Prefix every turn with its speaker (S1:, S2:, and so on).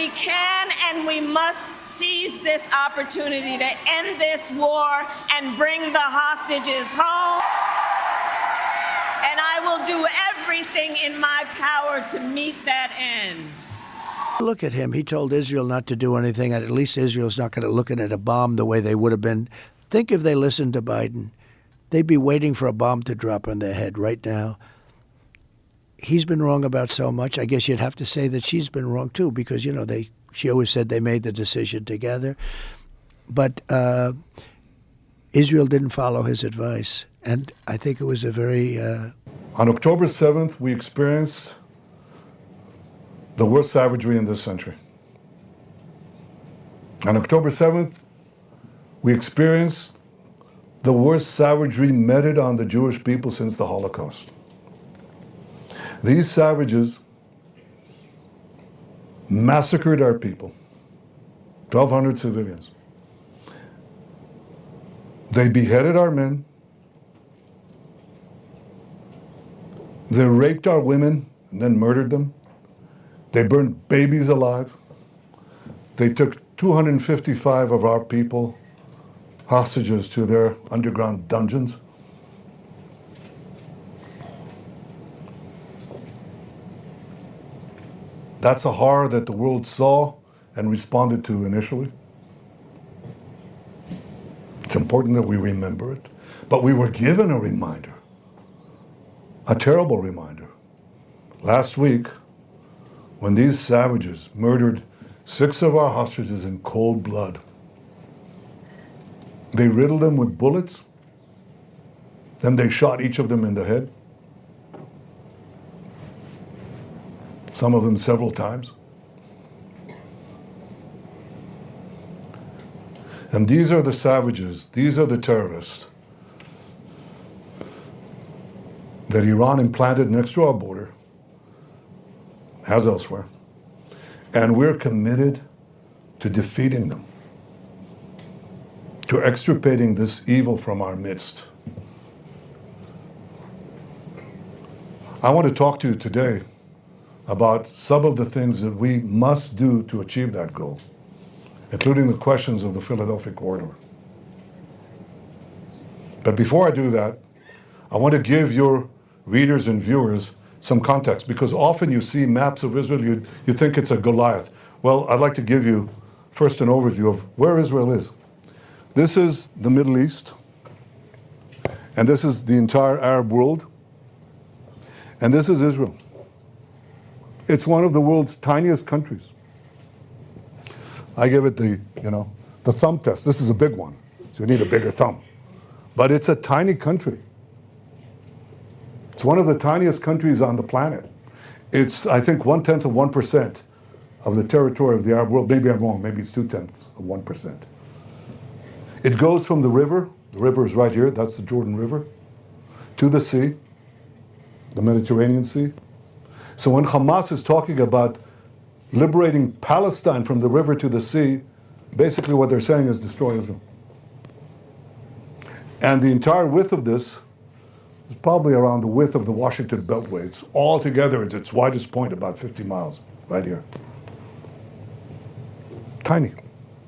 S1: We can and we must seize this opportunity to end this war and bring the hostages home. And I will do everything in my power to meet that end.
S2: Look at him. He told Israel not to do anything, and at least Israel's not going to look at a bomb the way they would have been. Think if they listened to Biden. They'd be waiting for a bomb to drop on their head right now. He's been wrong about so much. I guess you'd have to say that she's been wrong, too, because, she always said they made the decision together. But Israel didn't follow his advice. And I think it was a very...
S3: On October 7th, we experienced the worst savagery in this century. On October 7th, we experienced the worst savagery meted on the Jewish people since the Holocaust. These savages massacred our people, 1,200 civilians. They beheaded our men. They raped our women and then murdered them. They burned babies alive. They took 255 of our people hostages to their underground dungeons. That's a horror that the world saw and responded to initially. It's important that we remember it. But we were given a reminder, a terrible reminder. Last week, when these savages murdered 6 of our hostages in cold blood, they riddled them with bullets, then they shot each of them in the head, some of them several times. And these are the savages, these are the terrorists that Iran implanted next to our border, as elsewhere. And we're committed to defeating them, to extirpating this evil from our midst. I want to talk to you today about some of the things that we must do to achieve that goal, including the questions of the Philadelphia corridor. But before I do that, I want to give your readers and viewers some context, because often you see maps of Israel, you think it's a Goliath. Well, I'd like to give you first an overview of where Israel is. This is the Middle East, and this is the entire Arab world, and this is Israel. It's one of the world's tiniest countries. I give it the thumb test. This is a big one, so you need a bigger thumb. But it's a tiny country. It's one of the tiniest countries on the planet. It's, I think, 1/10 of 1% of the territory of the Arab world. Maybe I'm wrong. Maybe it's 2/10 of 1%. It goes from the river is right here, that's the Jordan River, to the sea, the Mediterranean Sea. So when Hamas is talking about liberating Palestine from the river to the sea, basically what they're saying is destroy Israel. And the entire width of this is probably around the width of the Washington Beltway. It's all together, it's its widest point, about 50 miles, right here. Tiny.